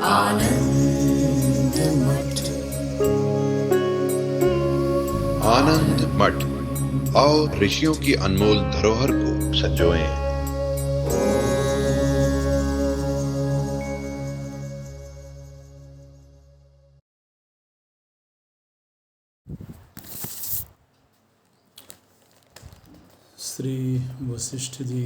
आनंद मठ। आनंद मठ। आओ ऋषियों की अनमोल धरोहर को संजोएं। श्री वशिष्ठ जी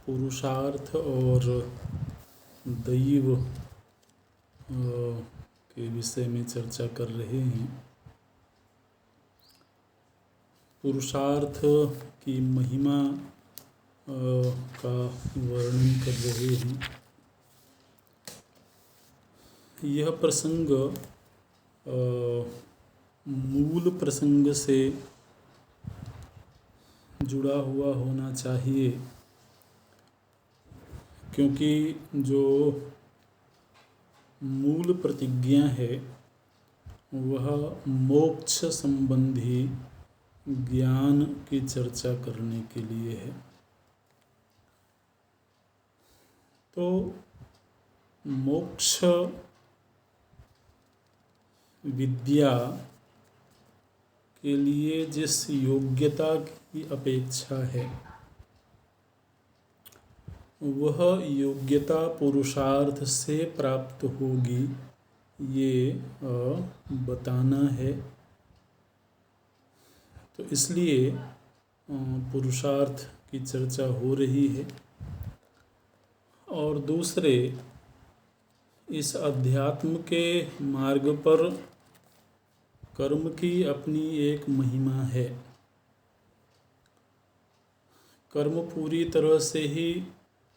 पुरुषार्थ और दैव के विषय में चर्चा कर रहे हैं। पुरुषार्थ की महिमा का वर्णन कर रहे हैं। यह प्रसंग मूल प्रसंग से जुड़ा हुआ होना चाहिए, क्योंकि जो मूल प्रतिज्ञा है वह मोक्ष संबंधी ज्ञान की चर्चा करने के लिए है। तो मोक्ष विद्या के लिए जिस योग्यता की अपेक्षा है वह योग्यता पुरुषार्थ से प्राप्त होगी, ये बताना है। तो इसलिए पुरुषार्थ की चर्चा हो रही है। और दूसरे, इस अध्यात्म के मार्ग पर कर्म की अपनी एक महिमा है। कर्म पूरी तरह से ही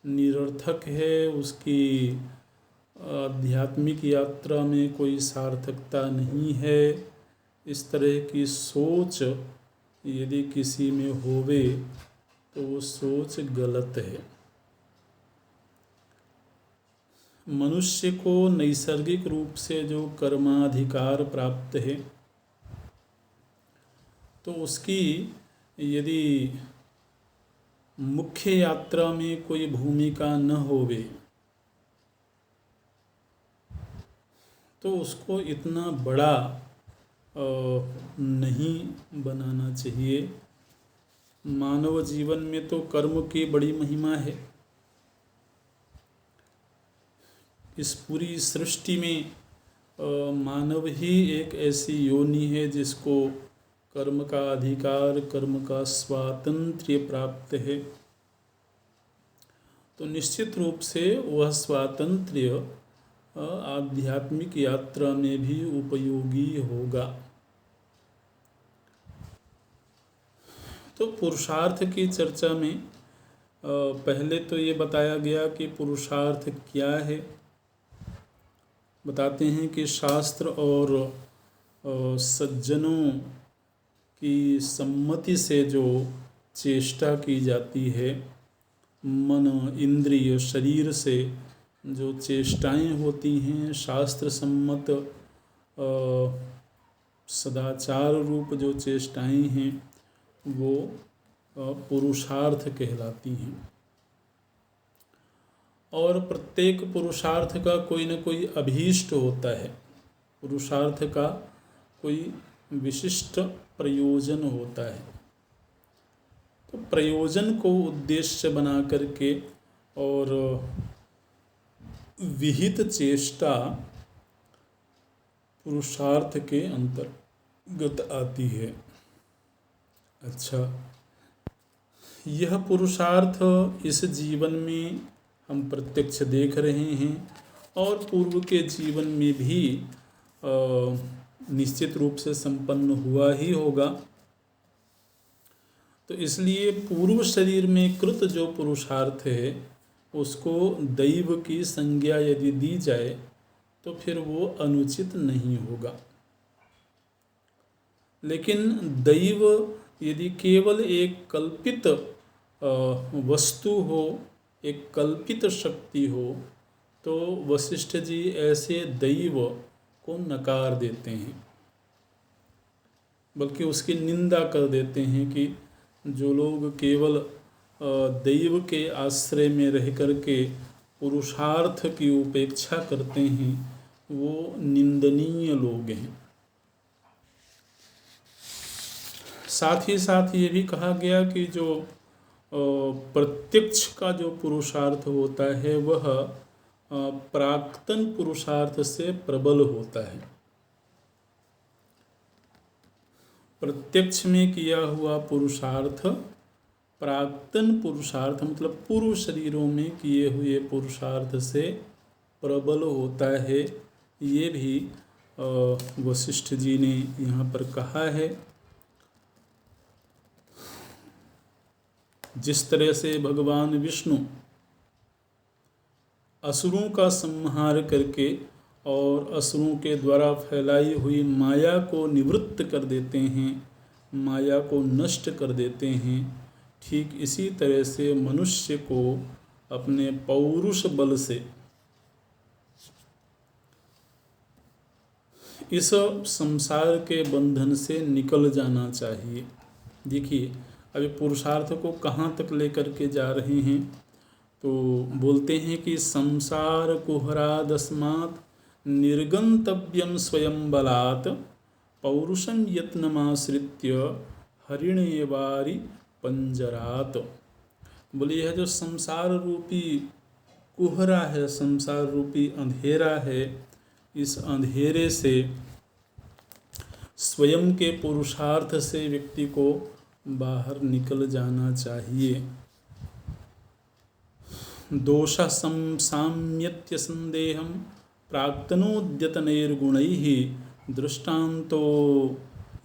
निरर्थक है, उसकी आध्यात्मिक यात्रा में कोई सार्थकता नहीं है। इस तरह की सोच यदि किसी में होवे तो वो सोच गलत है। मनुष्य को नैसर्गिक रूप से जो कर्माधिकार प्राप्त है, तो उसकी यदि मुख्य यात्रा में कोई भूमिका न होवे तो उसको इतना बड़ा नहीं बनाना चाहिए। मानव जीवन में तो कर्म की बड़ी महिमा है। इस पूरी सृष्टि में मानव ही एक ऐसी योनि है जिसको कर्म का अधिकार, कर्म का स्वातंत्र्य प्राप्त है। तो निश्चित रूप से वह स्वातंत्र्य आध्यात्मिक यात्रा में भी उपयोगी होगा। तो पुरुषार्थ की चर्चा में पहले तो ये बताया गया कि पुरुषार्थ क्या है। बताते हैं कि शास्त्र और सज्जनों की सम्मति से जो चेष्टा की जाती है, मन, इंद्रिय, शरीर से जो चेष्टाएं होती हैं, शास्त्र सम्मत सदाचार रूप जो चेष्टाएं हैं वो पुरुषार्थ कहलाती हैं। और प्रत्येक पुरुषार्थ का कोई न कोई अभीष्ट होता है। पुरुषार्थ का कोई विशिष्ट प्रयोजन होता है। तो प्रयोजन को उद्देश्य बना करके और विहित चेष्टा पुरुषार्थ के अंतर्गत आती है। अच्छा, यह पुरुषार्थ इस जीवन में हम प्रत्यक्ष देख रहे हैं और पूर्व के जीवन में भी निश्चित रूप से संपन्न हुआ ही होगा। तो इसलिए पूर्व शरीर में कृत जो पुरुषार्थ है उसको दैव की संज्ञा यदि दी जाए तो फिर वो अनुचित नहीं होगा। लेकिन दैव यदि केवल एक कल्पित वस्तु हो, एक कल्पित शक्ति हो, तो वशिष्ठ जी ऐसे दैव को नकार देते हैं, बल्कि उसकी निंदा कर देते हैं कि जो लोग केवल दैव के आश्रय में रह करके पुरुषार्थ की उपेक्षा करते हैं वो निंदनीय लोग हैं। साथ ही साथ ये भी कहा गया कि जो प्रत्यक्ष का जो पुरुषार्थ होता है वह प्राक्तन पुरुषार्थ से प्रबल होता है। प्रत्यक्ष में किया हुआ पुरुषार्थ प्राक्तन पुरुषार्थ मतलब पूर्व शरीरों में किए हुए पुरुषार्थ से प्रबल होता है। ये भी वशिष्ठ जी ने यहाँ पर कहा है। जिस तरह से भगवान विष्णु असुरों का संहार करके और असुरों के द्वारा फैलाई हुई माया को निवृत्त कर देते हैं, माया को नष्ट कर देते हैं, ठीक इसी तरह से मनुष्य को अपने पौरुष बल से इस संसार के बंधन से निकल जाना चाहिए। देखिए अभी पुरुषार्थ को कहाँ तक लेकर के जा रहे हैं, तो बोलते हैं कि संसार कुहरादस्मात् निर्गंतव्यम स्वयं बलात् पौरुषम यत्नमाश्रित्य हरिणेवारी पंजरात। बोले यह जो संसार रूपी कुहरा है, संसार रूपी अंधेरा है, इस अंधेरे से स्वयं के पुरुषार्थ से व्यक्ति को बाहर निकल जाना चाहिए। दोष साम्यत्य संदेहम प्राक्तनोद्यतनैर्गुणैः दृष्टान्तो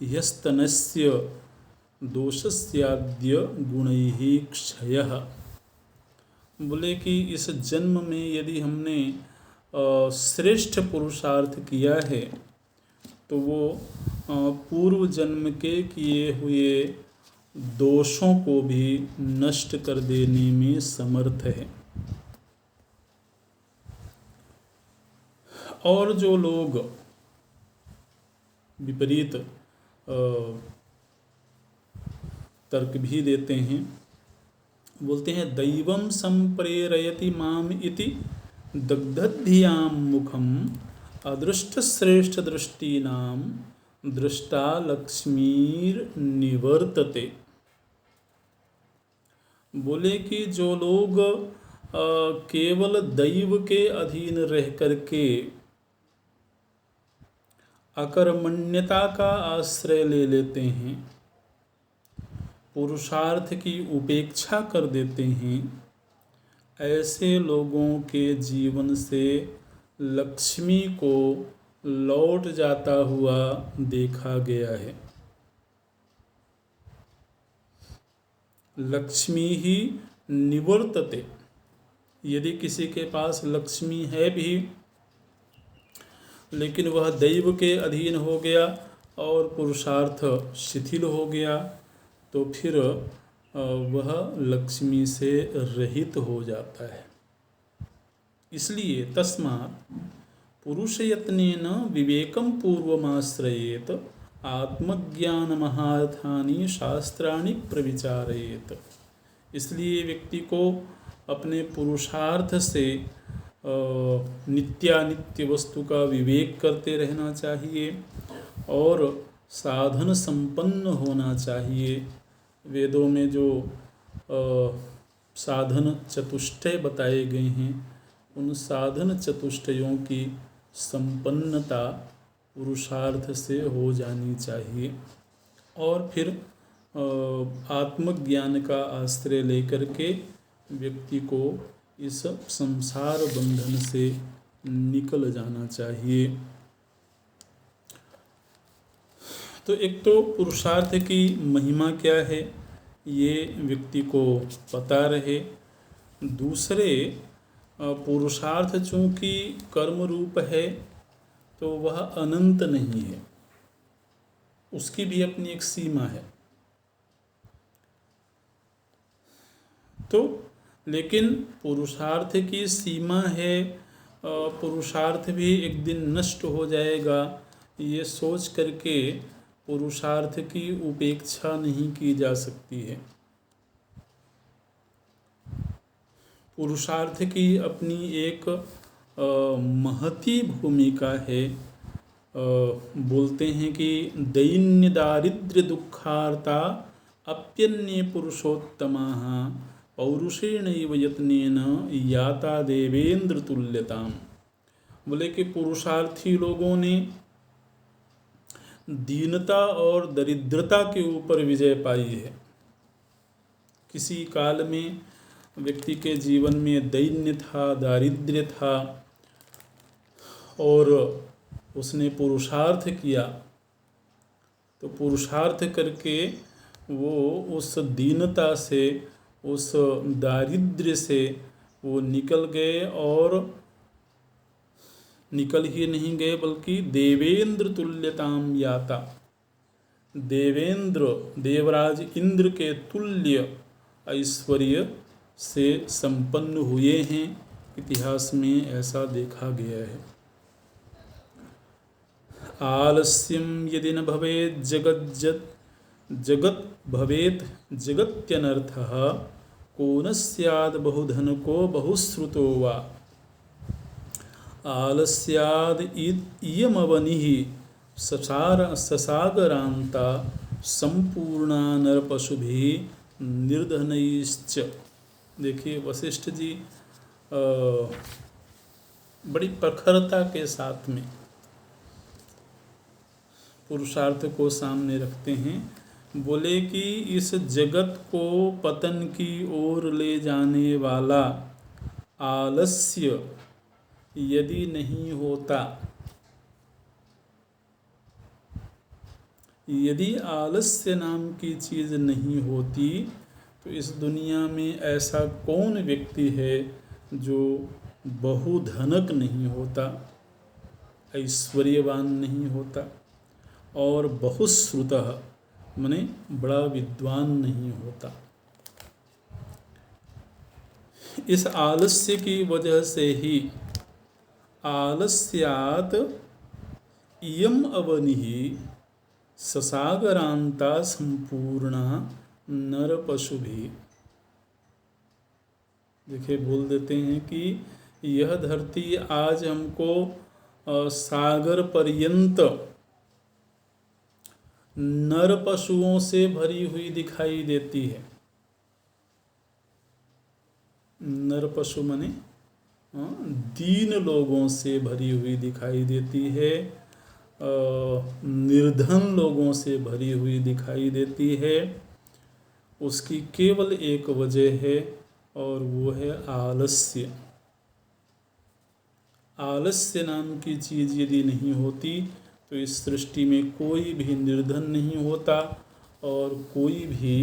ह्यस्तनस्य दोषस्याद्य गुणैः क्षयः। बोले कि इस जन्म में यदि हमने श्रेष्ठ पुरुषार्थ किया है तो वो पूर्व जन्म के किए हुए दोषों को भी नष्ट कर देने में समर्थ है। और जो लोग विपरीत तर्क भी देते हैं, बोलते हैं दैवम संप्रेरयति माम इति दग्धधियाम मुखम अदृष्ट श्रेष्ठ दृष्टीनाम दृष्टा लक्ष्मीर निवर्तते। बोले कि जो लोग केवल दैव के अधीन रह करके अकर्मण्यता का आश्रय ले लेते हैं, पुरुषार्थ की उपेक्षा कर देते हैं, ऐसे लोगों के जीवन से लक्ष्मी को लौट जाता हुआ देखा गया है। लक्ष्मी ही निवर्तते। यदि किसी के पास लक्ष्मी है भी लेकिन वह दैव के अधीन हो गया और पुरुषार्थ शिथिल हो गया तो फिर वह लक्ष्मी से रहित हो जाता है। इसलिए तस्मात् पुरुषयत्नेन विवेकं पूर्वमाश्रयेत आत्मज्ञान महार्थानि शास्त्राणि प्रविचारयेत। इसलिए व्यक्ति को अपने पुरुषार्थ से नित्यानित्य वस्तु का विवेक करते रहना चाहिए और साधन संपन्न होना चाहिए। वेदों में जो साधन चतुष्टय बताए गए हैं उन साधन चतुष्टयों की संपन्नता पुरुषार्थ से हो जानी चाहिए और फिर आत्मज्ञान का आश्रय लेकर के व्यक्ति को इस संसार बंधन से निकल जाना चाहिए। तो एक तो पुरुषार्थ की महिमा क्या है ये व्यक्ति को पता रहे। दूसरे पुरुषार्थ चूँकि कर्म रूप है तो वह अनंत नहीं है, उसकी भी अपनी एक सीमा है। तो लेकिन पुरुषार्थ की सीमा है, पुरुषार्थ भी एक दिन नष्ट हो जाएगा, ये सोच करके पुरुषार्थ की उपेक्षा नहीं की जा सकती है। पुरुषार्थ की अपनी एक महती भूमिका है। बोलते हैं कि दैन्य दारिद्र्य दुखार्ता अप्यन्ये पुरुषोत्तमाः पौरुषेणैव यत्नेन याता देवेंद्र तुल्यताम। बोले कि पुरुषार्थी लोगों ने दीनता और दरिद्रता के ऊपर विजय पाई है। किसी काल में व्यक्ति के जीवन में दैन्य था, दारिद्र्य था, और उसने पुरुषार्थ किया, तो पुरुषार्थ करके वो उस दीनता से, उस दारिद्र्य से वो निकल गए, और निकल ही नहीं गए बल्कि देवेंद्र तुल्यताम याता, देवेंद्र देवराज इंद्र के तुल्य ऐश्वर्य से संपन्न हुए हैं। इतिहास में ऐसा देखा गया है। आलस्यम यदि न भवेत् जगत भवेत् जगत्यनर्थः को न स्याद् बहुधनको बहुश्रुतो वा। आलस्याद् इयमवनिः ससागरान्ता संपूर्णा नरपशुभिः निर्धनैश्च। देखिए वशिष्ठ जी बड़ी प्रखरता के साथ में पुरुषार्थ को सामने रखते हैं। बोले कि इस जगत को पतन की ओर ले जाने वाला आलस्य यदि नहीं होता, यदि आलस्य नाम की चीज़ नहीं होती, तो इस दुनिया में ऐसा कौन व्यक्ति है जो बहुधनक नहीं होता, ऐश्वर्यवान नहीं होता, और बहुश्रुतः माने बड़ा विद्वान नहीं होता। इस आलस्य की वजह से ही आलस्यात् इयम अवनिः ससागरान्ता संपूर्णा नर पशु भी। देखिए बोल देते हैं कि यह धरती आज हमको सागर पर्यंत नर पशुओं से भरी हुई दिखाई देती है। नर पशु माने दीन लोगों से भरी हुई दिखाई देती है, निर्धन लोगों से भरी हुई दिखाई देती है। उसकी केवल एक वजह है और वो है आलस्य। आलस्य नाम की चीज़ यदि नहीं होती तो इस सृष्टि में कोई भी निर्धन नहीं होता और कोई भी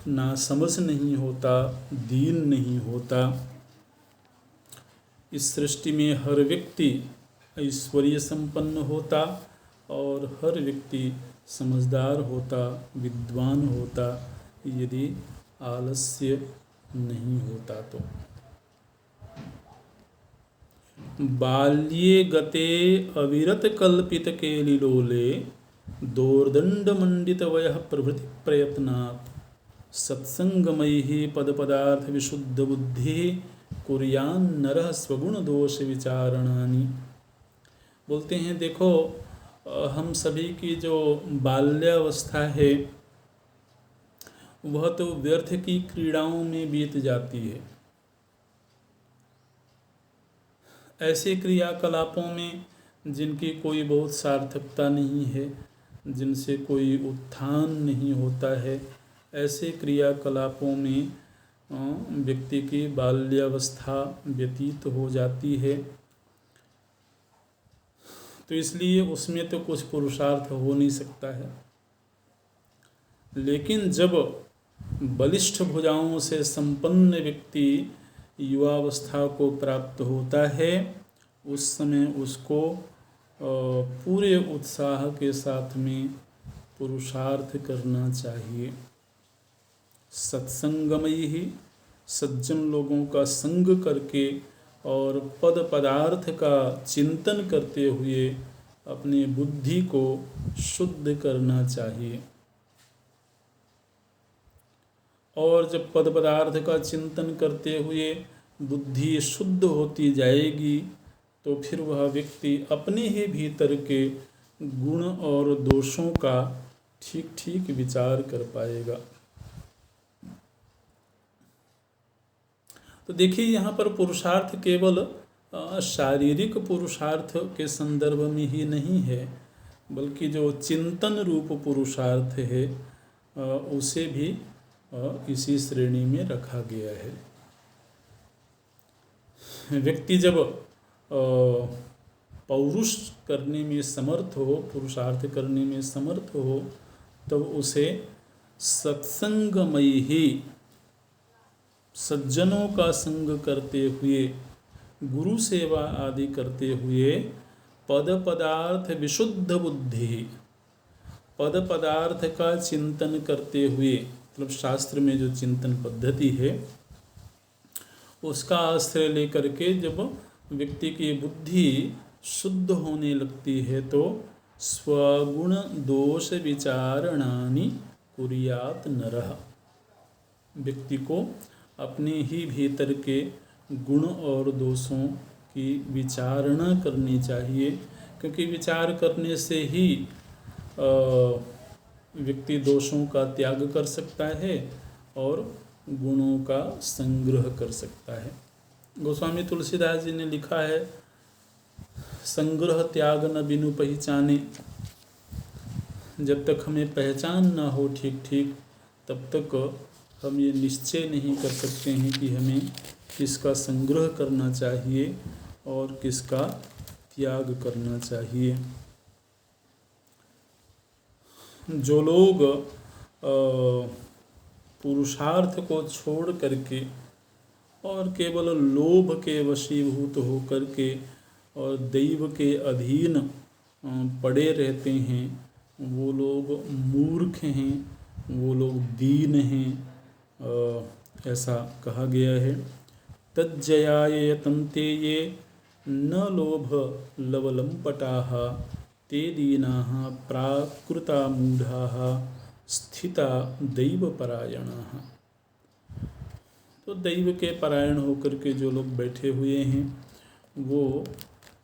नासमझ नहीं होता, दीन नहीं होता। इस सृष्टि में हर व्यक्ति ऐश्वर्य संपन्न होता और हर व्यक्ति समझदार होता, विद्वान होता, यदि आलस्य नहीं होता तो। बाल्ये गते अविरत कल्पित केलिलोले दोर्दंड मंडित वयः प्रभृति प्रयत्नात् सत्संगमैः पद पदार्थ विशुद्ध बुद्धि कुर्यान् नरः स्वगुण दोष विचारणानि। बोलते हैं देखो, हम सभी की जो बाल्यावस्था है वह तो व्यर्थ की क्रीड़ाओं में बीत जाती है। ऐसे क्रियाकलापों में जिनकी कोई बहुत सार्थकता नहीं है, जिनसे कोई उत्थान नहीं होता है, ऐसे क्रियाकलापों में व्यक्ति की बाल्यावस्था व्यतीत हो जाती है। तो इसलिए उसमें तो कुछ पुरुषार्थ हो नहीं सकता है। लेकिन जब बलिष्ठ भुजाओं से संपन्न व्यक्ति युवावस्था को प्राप्त होता है, उस समय उसको पूरे उत्साह के साथ में पुरुषार्थ करना चाहिए। सत्संगमय ही सज्जन लोगों का संग करके और पद पदार्थ का चिंतन करते हुए अपनी बुद्धि को शुद्ध करना चाहिए। और जब पद पदार्थ का चिंतन करते हुए बुद्धि शुद्ध होती जाएगी तो फिर वह व्यक्ति अपने ही भीतर के गुण और दोषों का ठीक ठीक विचार कर पाएगा। तो देखिए यहाँ पर पुरुषार्थ केवल शारीरिक पुरुषार्थ के संदर्भ में ही नहीं है, बल्कि जो चिंतन रूप पुरुषार्थ है उसे भी इसी श्रेणी में रखा गया है। व्यक्ति जब पौरुष करने में समर्थ हो, पुरुषार्थ करने में समर्थ हो, तब उसे सत्संगमयी ही सज्जनों का संग करते हुए, गुरु सेवा आदि करते हुए पद पदार्थ विशुद्ध बुद्धि, पद पदार्थ का चिंतन करते हुए, मतलब शास्त्र में जो चिंतन पद्धति है उसका आश्रय लेकर के जब व्यक्ति की बुद्धि शुद्ध होने लगती है तो स्वगुण दोष विचारणानि कुर्यात नरः, व्यक्ति को अपने ही भीतर के गुण और दोषों की विचारणा करनी चाहिए, क्योंकि विचार करने से ही व्यक्ति दोषों का त्याग कर सकता है और गुणों का संग्रह कर सकता है। गोस्वामी तुलसीदास जी ने लिखा है, संग्रह त्याग न बिनु पहचाने, जब तक हमें पहचान ना हो ठीक ठीक तब तक हम ये निश्चय नहीं कर सकते हैं कि हमें किसका संग्रह करना चाहिए और किसका त्याग करना चाहिए। जो लोग पुरुषार्थ को छोड़ करके और केवल लोभ के वशीभूत होकर के और दैव के अधीन पड़े रहते हैं, वो लोग मूर्ख हैं, वो लोग दीन हैं, ऐसा कहा गया है। तज्जयाय यतन्ते ये न लोभ लवलंपटाः ते दीनाः प्राकृता मूढ़ाः स्थिता दैव परायणाः। तो दैव के परायण होकर के जो लोग बैठे हुए हैं वो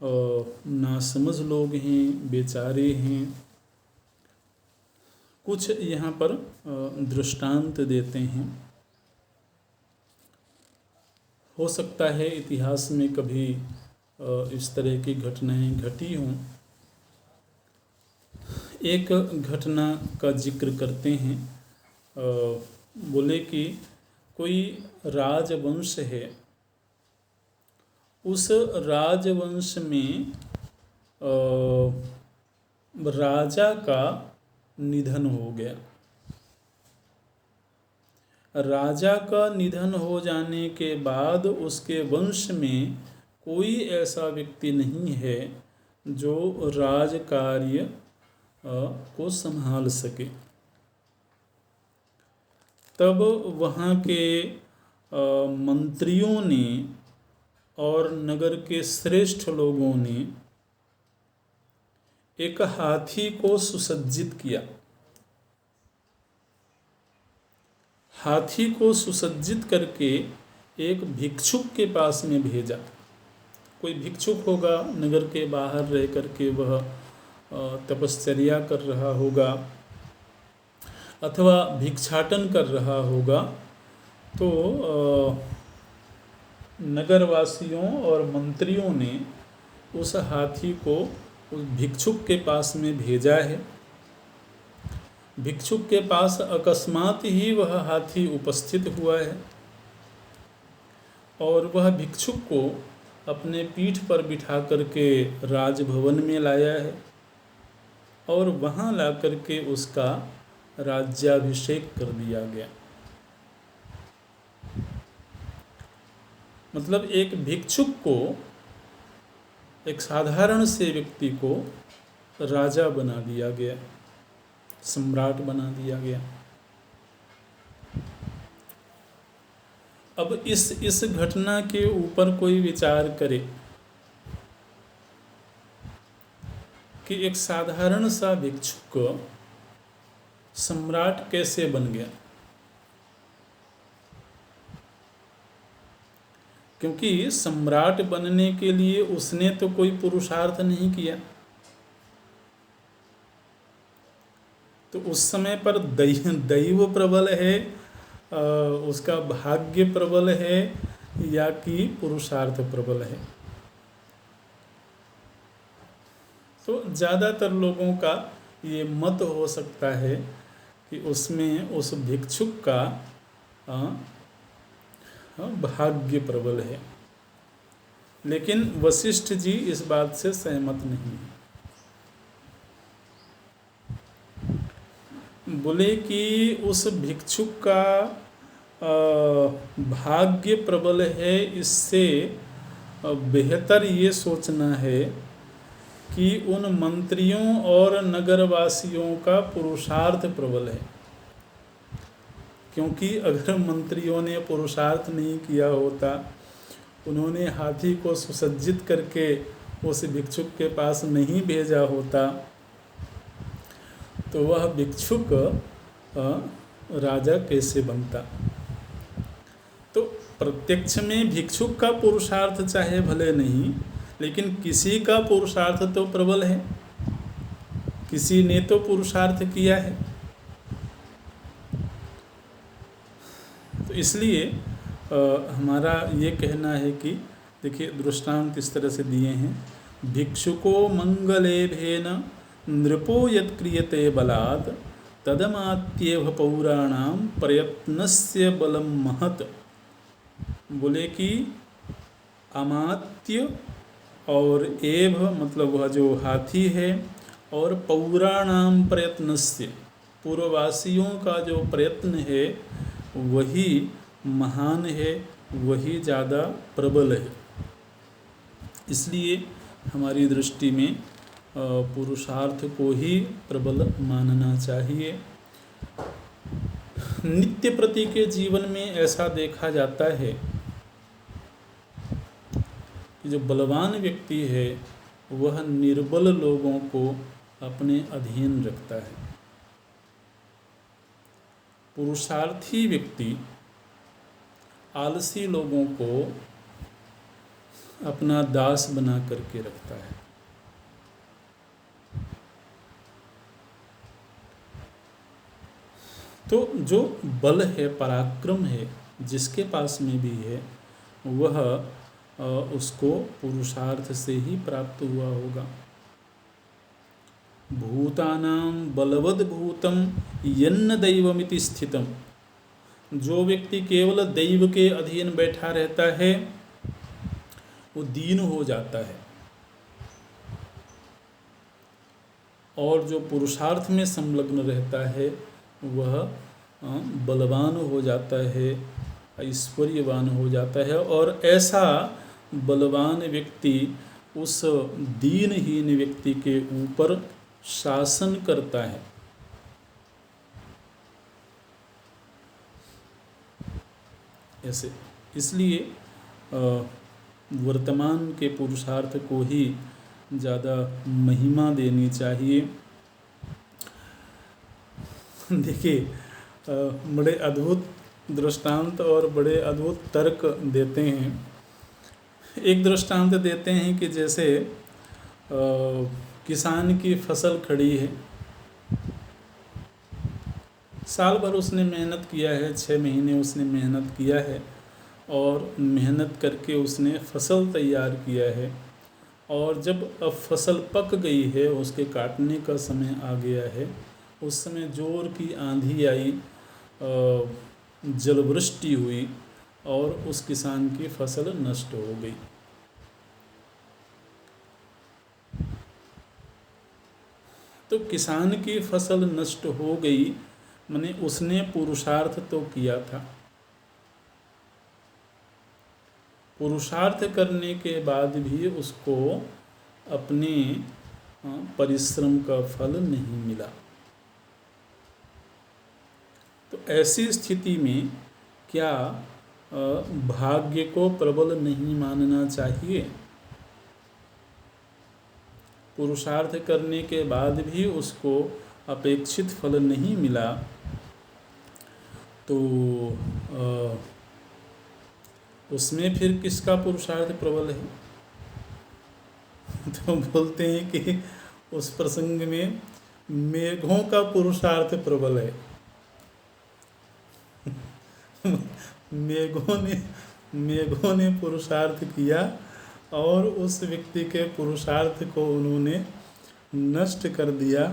नासमझ लोग हैं, बेचारे हैं। कुछ यहाँ पर दृष्टांत देते हैं। हो सकता है इतिहास में कभी इस तरह की घटनाएं घटी हों। एक घटना का जिक्र करते हैं। बोले कि कोई राजवंश है, उस राजवंश में राजा का निधन हो गया। राजा का निधन हो जाने के बाद उसके वंश में कोई ऐसा व्यक्ति नहीं है जो राज कार्य को संभाल सके। तब वहाँ के मंत्रियों ने और नगर के श्रेष्ठ लोगों ने एक हाथी को सुसज्जित किया। हाथी को सुसज्जित करके एक भिक्षुक के पास में भेजा। कोई भिक्षुक होगा, नगर के बाहर रह करके वह तपश्चर्या कर रहा होगा अथवा भिक्षाटन कर रहा होगा, तो नगरवासियों और मंत्रियों ने उस हाथी को उस भिक्षुक के पास में भेजा है। भिक्षुक के पास अकस्मात ही वह हाथी उपस्थित हुआ है और वह भिक्षुक को अपने पीठ पर बिठा करके राजभवन में लाया है और वहाँ ला करके उसका राज्याभिषेक कर दिया गया। मतलब एक भिक्षुक को, एक साधारण से व्यक्ति को राजा बना दिया गया, सम्राट बना दिया गया। अब इस घटना के ऊपर कोई विचार करे कि एक साधारण सा भिक्षुक सम्राट कैसे बन गया। क्योंकि सम्राट बनने के लिए उसने तो कोई पुरुषार्थ नहीं किया, तो उस समय पर दैव प्रबल है, उसका भाग्य प्रबल है, या कि पुरुषार्थ प्रबल है। तो ज़्यादातर लोगों का ये मत हो सकता है कि उसमें उस भिक्षुक का भाग्य प्रबल है, लेकिन वशिष्ठ जी इस बात से सहमत नहीं हैं। बोले कि उस भिक्षुक का भाग्य प्रबल है, इससे बेहतर ये सोचना है कि उन मंत्रियों और नगरवासियों का पुरुषार्थ प्रबल है, क्योंकि अगर मंत्रियों ने पुरुषार्थ नहीं किया होता, उन्होंने हाथी को सुसज्जित करके उस भिक्षुक के पास नहीं भेजा होता, तो वह भिक्षुक राजा कैसे बनता। तो प्रत्यक्ष में भिक्षुक का पुरुषार्थ चाहे भले नहीं, लेकिन किसी का पुरुषार्थ तो प्रबल है, किसी ने तो पुरुषार्थ किया है। तो इसलिए हमारा ये कहना है कि देखिए, दृष्टांत इस तरह से दिए हैं। भिक्षुको मंगलेभेन नृपो यत्क्रियते बलात् तदमात्येव पौराणाम प्रयत्नस्य बलम महत्। बोले कि अमात्य और एव मतलब वह जो हाथी है, और पौराणाम प्रयत्नस्य पूर्ववासियों का जो प्रयत्न है वही महान है, वही ज़्यादा प्रबल है। इसलिए हमारी दृष्टि में पुरुषार्थ को ही प्रबल मानना चाहिए। नित्य प्रति के जीवन में ऐसा देखा जाता है कि जो बलवान व्यक्ति है वह निर्बल लोगों को अपने अधीन रखता है। पुरुषार्थी व्यक्ति आलसी लोगों को अपना दास बना करके रखता है। तो जो बल है, पराक्रम है, जिसके पास में भी है, वह उसको पुरुषार्थ से ही प्राप्त हुआ होगा। भूतानां बलवद भूतम यन्न दैवमिति स्थितम। जो व्यक्ति केवल दैव के अधीन बैठा रहता है वो दीन हो जाता है, और जो पुरुषार्थ में संलग्न रहता है वह बलवान हो जाता है, ऐश्वर्यवान हो जाता है। और ऐसा बलवान व्यक्ति उस दीनहीन व्यक्ति के ऊपर शासन करता है। ऐसे इसलिए वर्तमान के पुरुषार्थ को ही ज़्यादा महिमा देनी चाहिए। देखिए, बड़े अद्भुत दृष्टांत और बड़े अद्भुत तर्क देते हैं। एक दृष्टांत देते हैं कि जैसे किसान की फसल खड़ी है, साल भर उसने मेहनत किया है, 6 महीने उसने मेहनत किया है, और मेहनत करके उसने फसल तैयार किया है, और जब अब फसल पक गई है, उसके काटने का समय आ गया है, उस समय जोर की आंधी आई, जलवृष्टि हुई और उस किसान की फसल नष्ट हो गई। तो किसान की फसल नष्ट हो गई, माने उसने पुरुषार्थ तो किया था। पुरुषार्थ करने के बाद भी उसको अपने परिश्रम का फल नहीं मिला। तो ऐसी स्थिति में क्या भाग्य को प्रबल नहीं मानना चाहिए? पुरुषार्थ करने के बाद भी उसको अपेक्षित फल नहीं मिला, तो उसमें फिर किसका पुरुषार्थ प्रबल है? तो बोलते हैं कि उस प्रसंग में मेघों का पुरुषार्थ प्रबल है। मेघों ने पुरुषार्थ किया और उस व्यक्ति के पुरुषार्थ को उन्होंने नष्ट कर दिया।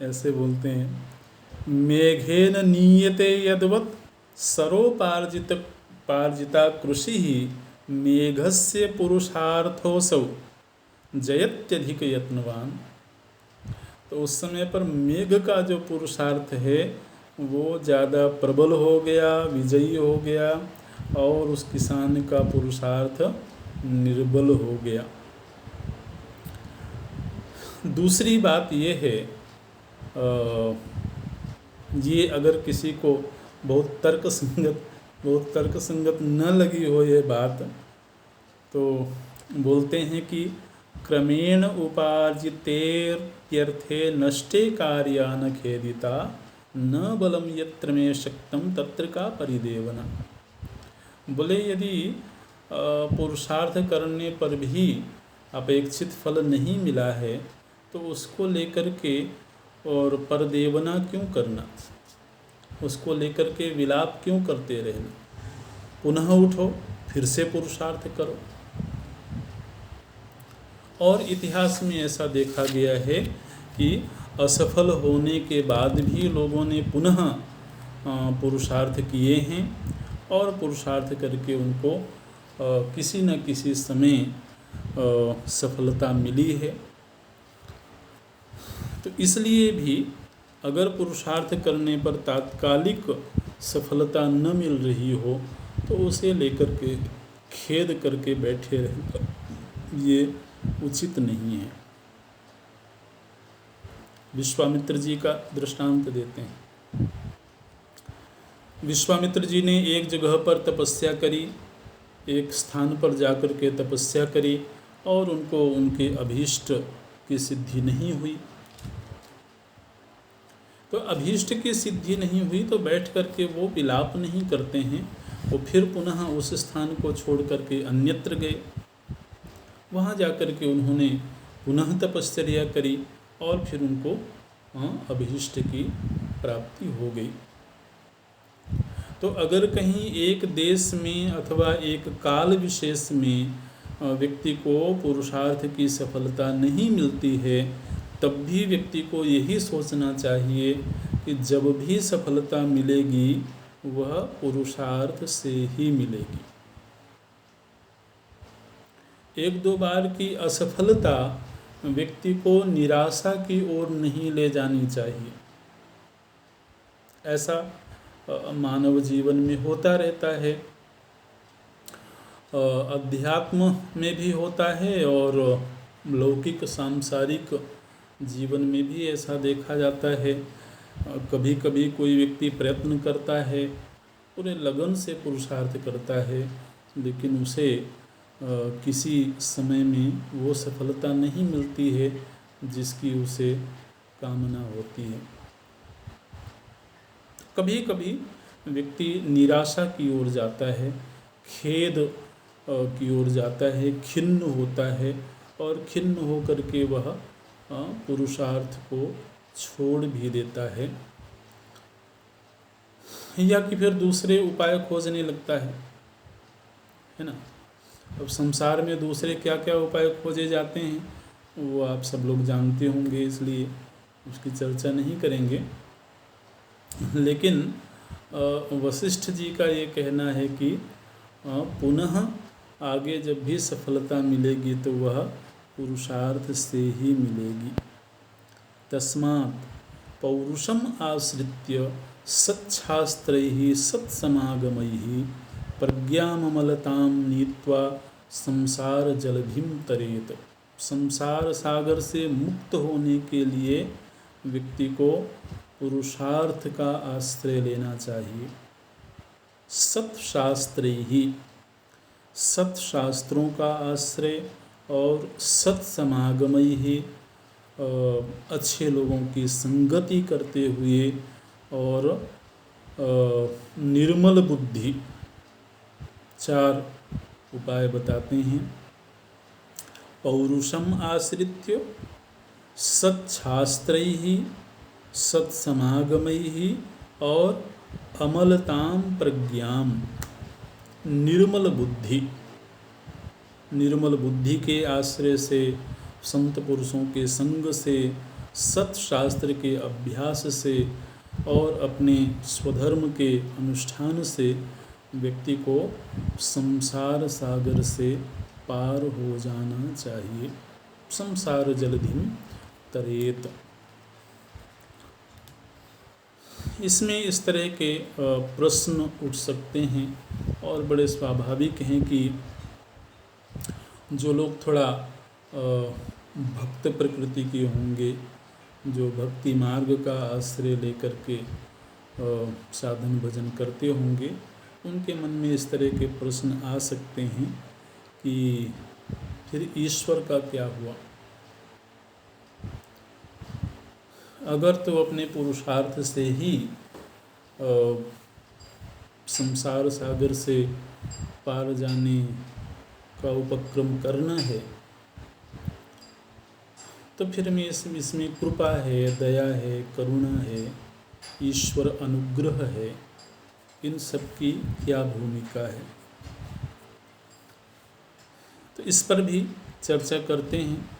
ऐसे बोलते हैं, मेघेन नीयते यद्वत् पार्जिता कृषि ही मेघस्य पुरुषार्थोऽसौ जयत्यधिक यत्नवान। तो उस समय पर मेघ का जो पुरुषार्थ है वो ज़्यादा प्रबल हो गया, विजयी हो गया, और उस किसान का पुरुषार्थ निर्बल हो गया। दूसरी बात ये है, ये अगर किसी को बहुत तर्कसंगत न लगी हो ये बात, तो बोलते हैं कि क्रमेण उपार्जितेर्यर्थे नष्टे कार्यान खेदिता न बलम यत्र में शक्तम तत्र का परिदेवना। बोले यदि पुरुषार्थ करने पर भी अपेक्षित फल नहीं मिला है तो उसको लेकर के और परदेवना क्यों करना, उसको लेकर के विलाप क्यों करते रहना। पुनः उठो, फिर से पुरुषार्थ करो। और इतिहास में ऐसा देखा गया है कि असफल होने के बाद भी लोगों ने पुनः पुरुषार्थ किए हैं और पुरुषार्थ करके उनको किसी न किसी समय सफलता मिली है। तो इसलिए भी अगर पुरुषार्थ करने पर तात्कालिक सफलता न मिल रही हो तो उसे लेकर के खेद करके बैठे रहना ये उचित नहीं है। विश्वामित्र जी का दृष्टांत देते हैं। विश्वामित्र जी ने एक जगह पर तपस्या करी, एक स्थान पर जाकर के तपस्या करी और उनको उनके अभीष्ट की सिद्धि नहीं हुई। तो अभीष्ट की सिद्धि नहीं हुई तो बैठ करके वो विलाप नहीं करते हैं, वो फिर पुनः उस स्थान को छोड़ करके अन्यत्र गए। वहाँ जाकर के उन्होंने पुनः तपश्चर्या करी और फिर उनको अभीष्ट की प्राप्ति हो गई। तो अगर कहीं एक देश में अथवा एक काल विशेष में व्यक्ति को पुरुषार्थ की सफलता नहीं मिलती है, तब भी व्यक्ति को यही सोचना चाहिए कि जब भी सफलता मिलेगी वह पुरुषार्थ से ही मिलेगी। एक दो बार की असफलता व्यक्ति को निराशा की ओर नहीं ले जानी चाहिए। ऐसा मानव जीवन में होता रहता है, अध्यात्म में भी होता है और लौकिक सांसारिक जीवन में भी ऐसा देखा जाता है। कभी कभी कोई व्यक्ति प्रयत्न करता है, पूरे लगन से पुरुषार्थ करता है, लेकिन उसे किसी समय में वो सफलता नहीं मिलती है जिसकी उसे कामना होती है। कभी कभी व्यक्ति निराशा की ओर जाता है, खेद की ओर जाता है, खिन्न होता है और खिन्न होकर के वह पुरुषार्थ को छोड़ भी देता है या कि फिर दूसरे उपाय खोजने लगता है ना। अब संसार में दूसरे क्या क्या उपाय खोजे जाते हैं वो आप सब लोग जानते होंगे, इसलिए उसकी चर्चा नहीं करेंगे। लेकिन वशिष्ठ जी का ये कहना है कि पुनः आगे जब भी सफलता मिलेगी तो वह पुरुषार्थ से ही मिलेगी। तस्मात् पौरुषम आश्रित्य सच्छास्त्रैः सत्समागमैः प्रज्ञाममलतां नीत्वा संसार जलधिं तरेत। संसार सागर से मुक्त होने के लिए व्यक्ति को पुरुषार्थ का आश्रय लेना चाहिए। सत्शास्त्रैः, सत्शास्त्रों का आश्रय और सत्समागमैः, अच्छे लोगों की संगति करते हुए और निर्मल बुद्धि, 4 उपाय बताते हैं। पौरुषम आश्रित्य सच्छास्त्रैः सत्समागमैः और अमलताम प्रज्ञाम, निर्मल बुद्धि के आश्रय से, संत पुरुषों के संग से, सत्शास्त्र के अभ्यास से और अपने स्वधर्म के अनुष्ठान से व्यक्ति को संसार सागर से पार हो जाना चाहिए। संसार जलधिम तरेत। इसमें इस तरह के प्रश्न उठ सकते हैं और बड़े स्वाभाविक हैं कि जो लोग थोड़ा भक्त प्रकृति के होंगे, जो भक्ति मार्ग का आश्रय लेकर के साधन भजन करते होंगे, उनके मन में इस तरह के प्रश्न आ सकते हैं कि फिर ईश्वर का क्या हुआ। अगर तो अपने पुरुषार्थ से ही संसार सागर से पार जाने का उपक्रम करना है, तो फिर में इसमें कृपा है, दया है, करुणा है, ईश्वर अनुग्रह है, इन सब की क्या भूमिका है, तो इस पर भी चर्चा करते हैं।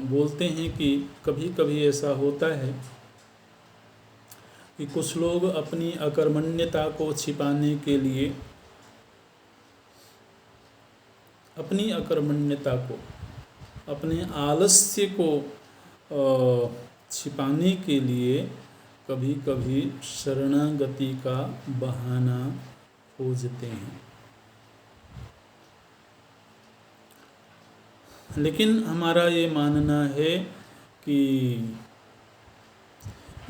बोलते हैं कि कभी कभी ऐसा होता है कि कुछ लोग अपनी अकर्मण्यता को छिपाने के लिए, अपनी अकर्मण्यता को, अपने आलस्य को छिपाने के लिए कभी कभी शरणागति का बहाना खोजते हैं। लेकिन हमारा ये मानना है कि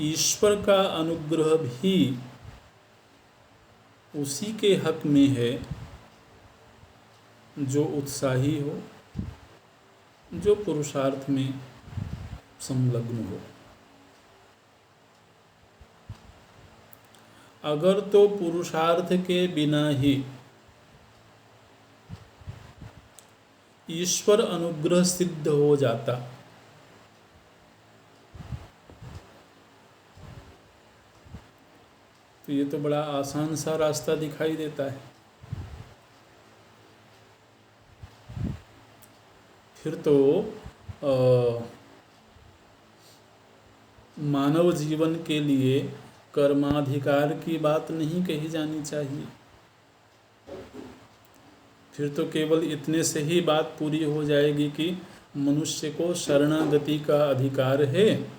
ईश्वर का अनुग्रह भी उसी के हक में है जो उत्साही हो, जो पुरुषार्थ में संलग्न हो। अगर तो पुरुषार्थ के बिना ही ईश्वर अनुग्रह सिद्ध हो जाता, तो ये तो बड़ा आसान सा रास्ता दिखाई देता है। फिर तो मानव जीवन के लिए कर्माधिकार की बात नहीं कही जानी चाहिए। फिर तो केवल इतने से ही बात पूरी हो जाएगी कि मनुष्य को शरणागति का अधिकार है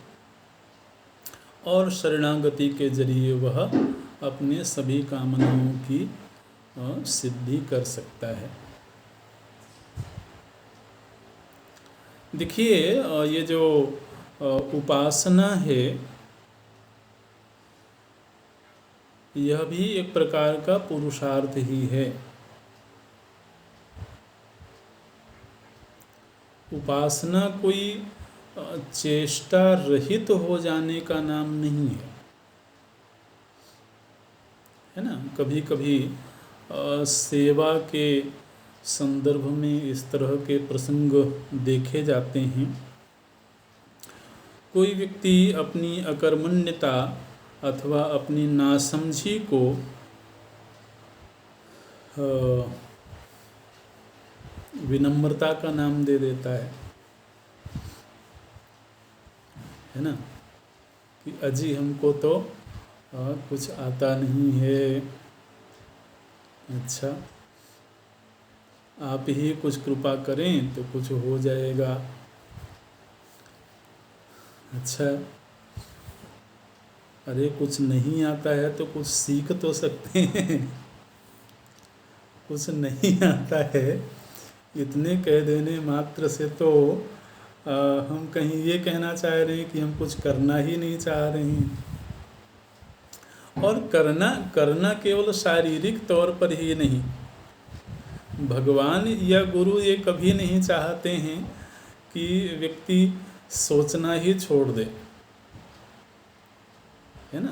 और शरणागति के जरिए वह अपने सभी कामनाओं की सिद्धि कर सकता है। देखिए, ये जो उपासना है, यह भी एक प्रकार का पुरुषार्थ ही है। उपासना कोई चेष्टा रहित हो जाने का नाम नहीं है ना। कभी कभी सेवा के संदर्भ में इस तरह के प्रसंग देखे जाते हैं। कोई व्यक्ति अपनी अकर्मण्यता अथवा अपनी नासमझी को विनम्रता का नाम दे देता है ना, कि अजी हमको तो कुछ आता नहीं है, अच्छा आप ही कुछ कृपा करें तो कुछ हो जाएगा। अच्छा, अरे कुछ नहीं आता है तो कुछ सीख तो सकते हैं। कुछ नहीं आता है इतने कह देने मात्र से तो हम कहीं ये कहना चाह रहे हैं कि हम कुछ करना ही नहीं चाह रहे हैं। और करना केवल शारीरिक तौर पर ही नहीं, भगवान या गुरु ये कभी नहीं चाहते हैं कि व्यक्ति सोचना ही छोड़ दे, है ना,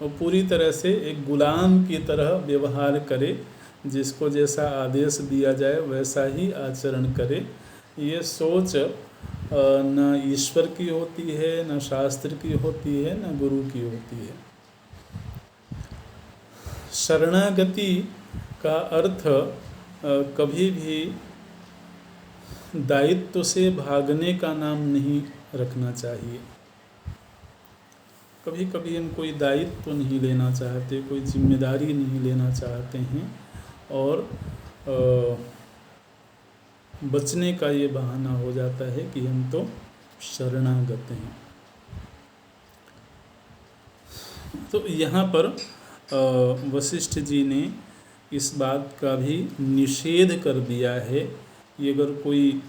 और पूरी तरह से एक गुलाम की तरह व्यवहार करे जिसको जैसा आदेश दिया जाए वैसा ही आचरण करे। ये सोच न ईश्वर की होती है, न शास्त्र की होती है, न गुरु की होती है। शरणागति का अर्थ कभी भी दायित्व से भागने का नाम नहीं रखना चाहिए। कभी कभी हम कोई दायित्व नहीं लेना चाहते, कोई जिम्मेदारी नहीं लेना चाहते हैं और बचने का ये बहाना हो जाता है कि हम तो शरणागत हैं। तो यहाँ पर वशिष्ठ जी ने इस बात का भी निषेध कर दिया है कि अगर कोई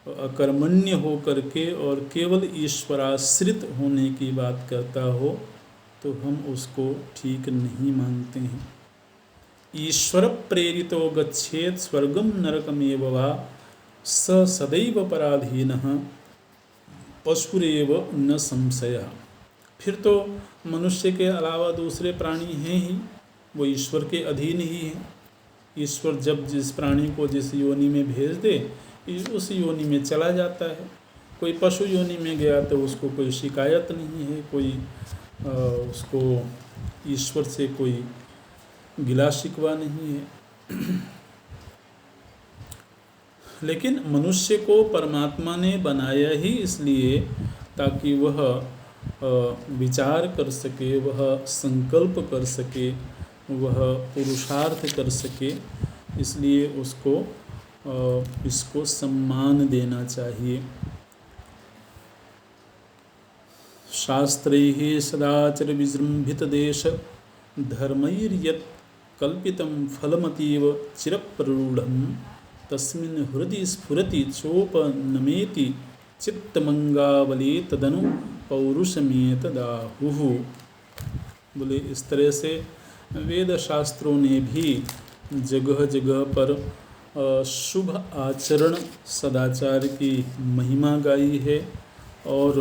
अकर्मण्य हो करके और केवल ईश्वराश्रित होने की बात करता हो तो हम उसको ठीक नहीं मानते हैं। ईश्वर प्रेरितो गच्छेत स्वर्गम नरकमेव वा स सदैव पराधीनः पशुरेव न संशयः। फिर तो मनुष्य के अलावा दूसरे प्राणी हैं ही, वो ईश्वर के अधीन ही हैं। ईश्वर जब जिस प्राणी को जिस योनि में भेज दे उस योनि में चला जाता है। कोई पशु योनि में गया तो उसको कोई शिकायत नहीं है, कोई उसको ईश्वर से कोई गिला शिकवा नहीं है। लेकिन मनुष्य को परमात्मा ने बनाया ही इसलिए ताकि वह विचार कर सके, वह संकल्प कर सके, वह पुरुषार्थ कर सके। इसलिए उसको इसको सम्मान देना चाहिए। शास्त्रैः सदाचर विजृंभित देश धर्मैर्यत् कल्पितं फलमतीव चिरप्ररूढ़ं तस्मिन् हृदि स्फुरति चोपनमेति चित्तमंगावली तदनु पौरुषमेतदाहुः। बोले इस तरह से वेद शास्त्रों ने भी जगह जगह पर शुभ आचरण सदाचार की महिमा गाई है और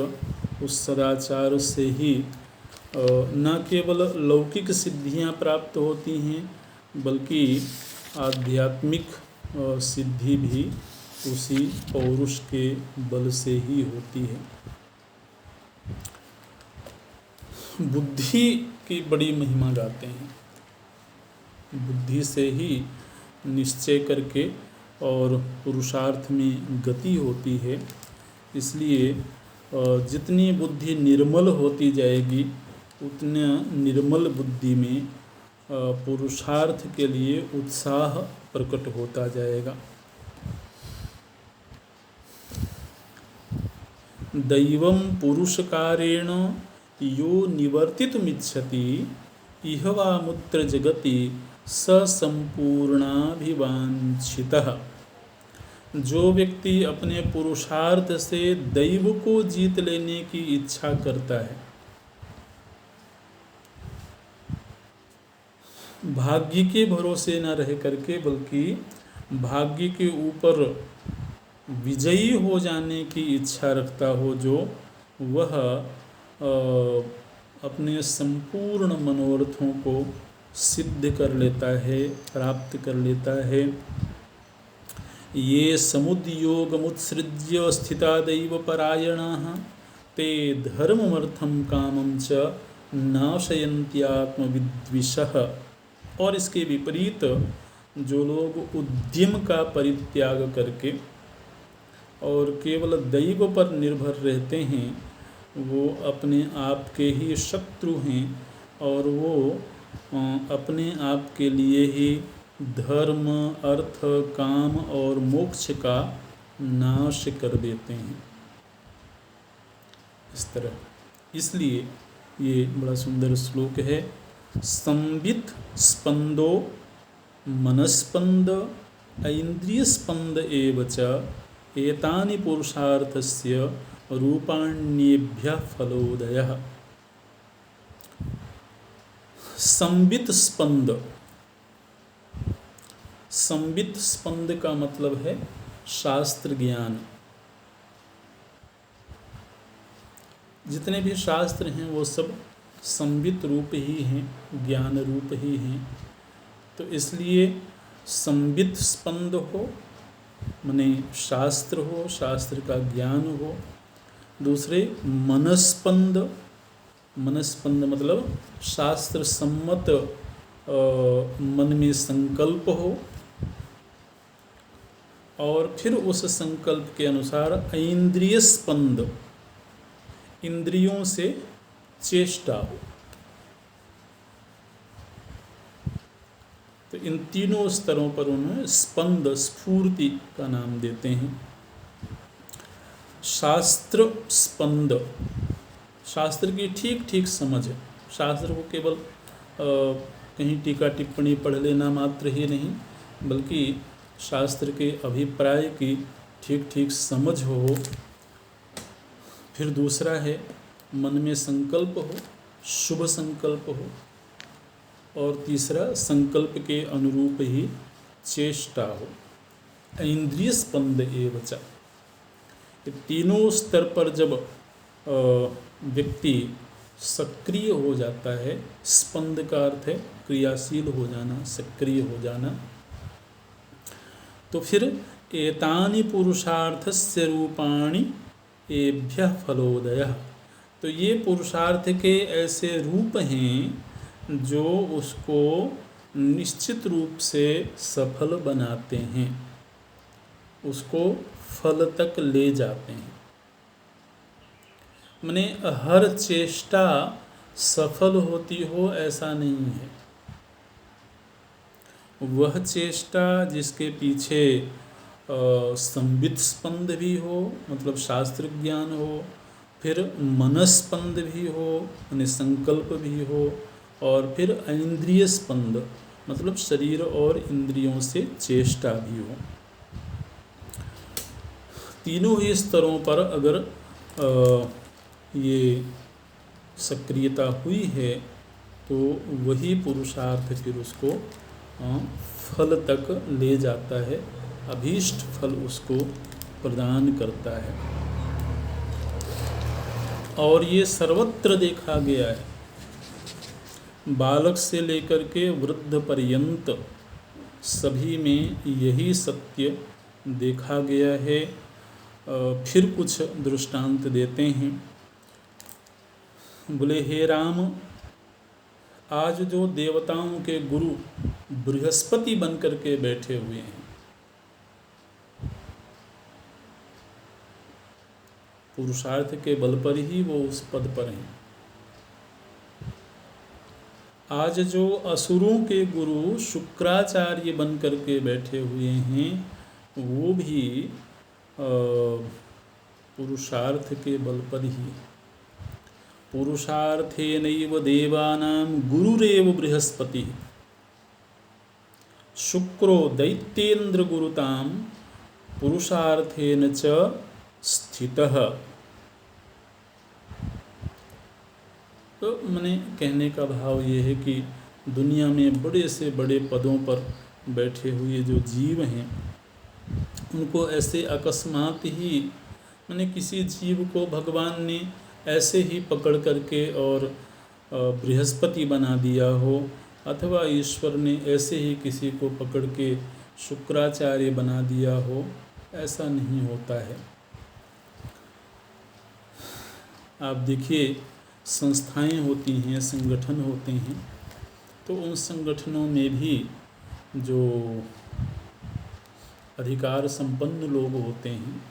उस सदाचार से ही न केवल लौकिक सिद्धियां प्राप्त होती हैं बल्कि आध्यात्मिक सिद्धि भी उसी पौरुष के बल से ही होती है। बुद्धि की बड़ी महिमा गाते हैं। बुद्धि से ही निश्चय करके और पुरुषार्थ में गति होती है। इसलिए जितनी बुद्धि निर्मल होती जाएगी उतना निर्मल बुद्धि में पुरुषार्थ के लिए उत्साह प्रकट होता जाएगा। दैवं पुरुषकारेण यो निवर्तितुमिच्छति इह वा मुत्र जगति स संपूर्णाभिवांछितः। जो व्यक्ति अपने पुरुषार्थ से दैव को जीत लेने की इच्छा करता है, भाग्य के भरोसे न रह करके बल्कि भाग्य के ऊपर विजयी हो जाने की इच्छा रखता हो, जो वह अपने संपूर्ण मनोरथों को सिद्ध कर लेता है, प्राप्त कर लेता है। ये समुद्योगमुत्सृज्य स्थिता दैव परायणाः ते धर्ममर्थं कामं च नाशयन्त्यात्मविद्विषः। और इसके विपरीत जो लोग उद्यम का परित्याग करके और केवल दैव पर निर्भर रहते हैं वो अपने आप के ही शत्रु हैं और वो अपने आप के लिए ही धर्म, अर्थ, काम और मोक्ष का नाश कर देते हैं। इस तरह, इसलिए ये बड़ा सुंदर श्लोक है। संवित स्पंदो मनस्पंद ऐन्द्रिय स्पंद एव च एतानि पुरुषार्थस्य रूपाण्येभ्यः फलोदयः। संवित स्पंद, संवित स्पंद का मतलब है शास्त्र ज्ञान। जितने भी शास्त्र हैं वो सब संवित रूप ही हैं, ज्ञान रूप ही हैं। तो इसलिए संवित स्पंद हो, माने शास्त्र हो, शास्त्र का ज्ञान हो। दूसरे मनस्पंद, मनस्पंद मतलब शास्त्र सम्मत मन में संकल्प हो, और फिर उस संकल्प के अनुसार ऐन्द्रिय स्पंद, इंद्रियों से चेष्टा हो। तो इन तीनों स्तरों पर उन्हें स्पंद, स्फूर्ति का नाम देते हैं। शास्त्र स्पंद, शास्त्र की ठीक ठीक समझ है। शास्त्र को केवल कहीं टीका टिप्पणी पढ़ लेना मात्र ही नहीं, बल्कि शास्त्र के अभिप्राय की ठीक ठीक समझ हो। फिर दूसरा है मन में संकल्प हो, शुभ संकल्प हो, और तीसरा संकल्प के अनुरूप ही चेष्टा हो। इंद्रिय स्पंद एवं, ये तीनों स्तर पर जब व्यक्ति सक्रिय हो जाता है, स्पंद का अर्थ है क्रियाशील हो जाना, सक्रिय हो जाना, तो फिर एतानि पुरुषार्थस्य रूपाणि एभ्यः फलोदयः, तो ये पुरुषार्थ के ऐसे रूप हैं जो उसको निश्चित रूप से सफल बनाते हैं, उसको फल तक ले जाते हैं। माने हर चेष्टा सफल होती हो ऐसा नहीं है। वह चेष्टा जिसके पीछे संवित स्पंद भी हो, मतलब शास्त्र ज्ञान हो, फिर मनस्पंद भी हो, यानी संकल्प भी हो, और फिर इंद्रिय स्पंद मतलब शरीर और इंद्रियों से चेष्टा भी हो। तीनों ही स्तरों पर अगर ये सक्रियता हुई है तो वही पुरुषार्थ फिर उसको फल तक ले जाता है, अभीष्ट फल उसको प्रदान करता है। और ये सर्वत्र देखा गया है, बालक से लेकर के वृद्ध पर्यंत सभी में यही सत्य देखा गया है। फिर कुछ दृष्टांत देते हैं। बोले, हे राम, आज जो देवताओं के गुरु बृहस्पति बन करके बैठे हुए हैं, पुरुषार्थ के बल पर ही वो उस पद पर हैं। आज जो असुरों के गुरु शुक्राचार्य बन करके बैठे हुए हैं, वो भी पुरुषार्थ के बल पर ही। पुरुषार्थेनैव देवानां गुरुरेव बृहस्पति, शुक्रो दैत्येन्द्र गुरुतां पुरुषार्थेन च स्थितः। तो मैंने कहने का भाव ये है कि दुनिया में बड़े से बड़े पदों पर बैठे हुए जो जीव हैं, उनको ऐसे अकस्मात ही, मैंने किसी जीव को भगवान ने ऐसे ही पकड़ करके और बृहस्पति बना दिया हो, अथवा ईश्वर ने ऐसे ही किसी को पकड़ के शुक्राचार्य बना दिया हो, ऐसा नहीं होता है। आप देखिए, संस्थाएं होती हैं, संगठन होते हैं, तो उन संगठनों में भी जो अधिकार संपन्न लोग होते हैं,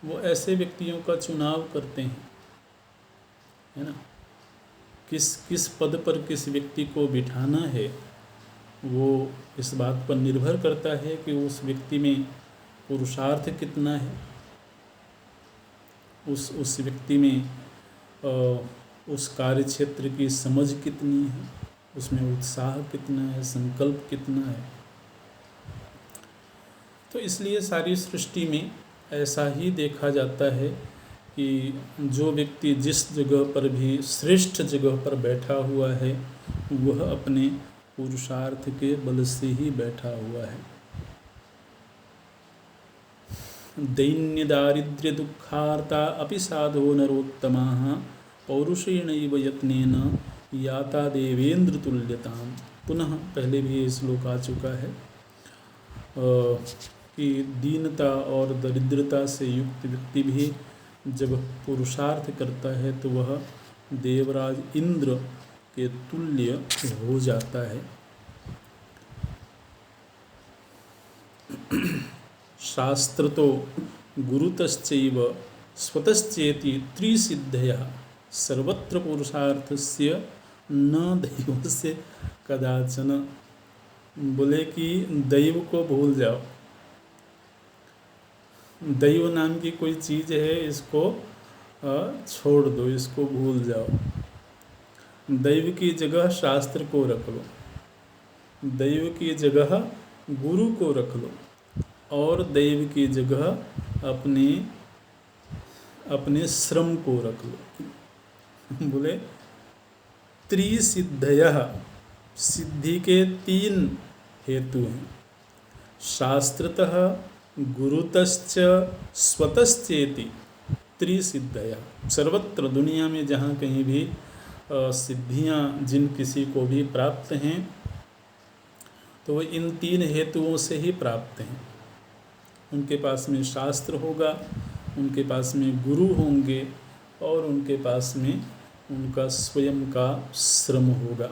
वो ऐसे व्यक्तियों का चुनाव करते हैं, है ना। किस पद पर किस व्यक्ति को बिठाना है, वो इस बात पर निर्भर करता है कि उस व्यक्ति में पुरुषार्थ कितना है, उस व्यक्ति में उस कार्य क्षेत्र की समझ कितनी है, उसमें उत्साह कितना है, संकल्प कितना है। तो इसलिए सारी सृष्टि में ऐसा ही देखा जाता है कि जो व्यक्ति जिस जगह पर भी श्रेष्ठ जगह पर बैठा हुआ है, वह अपने पुरुषार्थ के बल से ही बैठा हुआ है। दैन्य दारिद्र्य दुखार्ता अपि साधो नरोत्तमाः पौरुषेणैव यत्नेन याता देवेंद्र तुल्यताम्। पुनः पहले भी ये श्लोक आ चुका है। कि दीनता और दरिद्रता से युक्त व्यक्ति भी जब पुरुषार्थ करता है तो वह देवराज इंद्र के तुल्य हो जाता है। शास्त्र तो गुरुतश्चैव स्वतश्चेति त्रिसिद्धयः सर्वत्र पुरुषार्थस्य न दैवस्य कदाचन। बोले कि दैव को भूल जाओ, दैव नाम की कोई चीज़ है, इसको छोड़ दो, इसको भूल जाओ। दैव की जगह शास्त्र को रख लो, दैव की जगह गुरु को रख लो, और दैव की जगह अपने श्रम को रख लो। बोले त्रिसिद्धयः, सिद्धि के 3 हेतु हैं। शास्त्रतः गुरुतश्च स्वतश्चेति त्रिसिद्धयः। सर्वत्र दुनिया में जहाँ कहीं भी सिद्धियाँ जिन किसी को भी प्राप्त हैं तो वो इन 3 हेतुओं से ही प्राप्त हैं। उनके पास में शास्त्र होगा, उनके पास में गुरु होंगे, और उनके पास में उनका स्वयं का श्रम होगा।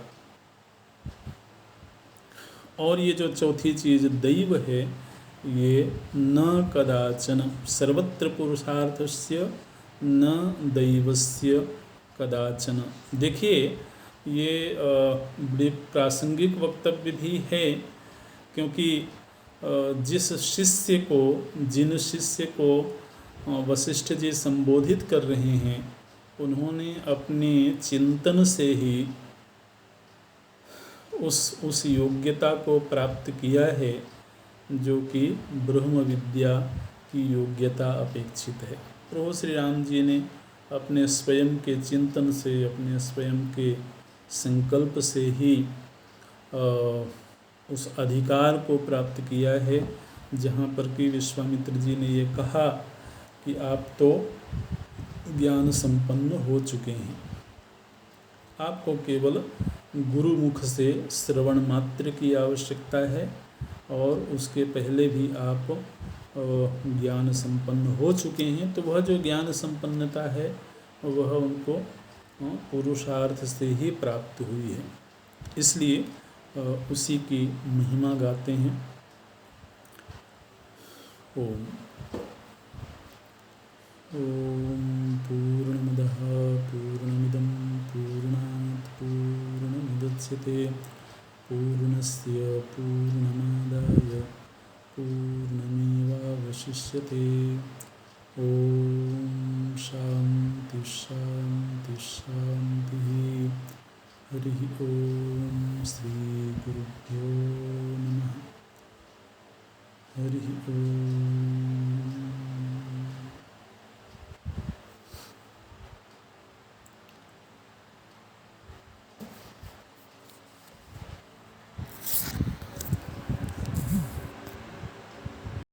और ये जो चौथी चीज़ दैव है, ये न कदाचन, सर्वत्र पुरुषार्थस्य न दैवस्य कदाचन। देखिए ये बड़े प्रासंगिक वक्तव्य भी है, क्योंकि जिन शिष्य को वशिष्ठ जी संबोधित कर रहे हैं, उन्होंने अपने चिंतन से ही उस योग्यता को प्राप्त किया है जो कि ब्रह्म विद्या की योग्यता अपेक्षित है। प्रभु श्री राम जी ने अपने स्वयं के चिंतन से, अपने स्वयं के संकल्प से ही उस अधिकार को प्राप्त किया है, जहाँ पर कि विश्वामित्र जी ने ये कहा कि आप तो ज्ञान संपन्न हो चुके हैं, आपको केवल गुरुमुख से श्रवण मात्र की आवश्यकता है, और उसके पहले भी आप ज्ञान संपन्न हो चुके हैं। तो वह जो ज्ञान संपन्नता है वह उनको पुरुषार्थ से ही प्राप्त हुई है, इसलिए उसी की महिमा गाते हैं। ओम पूर्णमदः पूर्णमिदं पूर्णात् पूर्णमुदच्यते पूर्णस्य पूर्णमादाय पूर्णमेवावशिष्यते। ओम शांति शांति शांति। हरि ओम श्री गुरुभ्यो नमः। हरि ओम।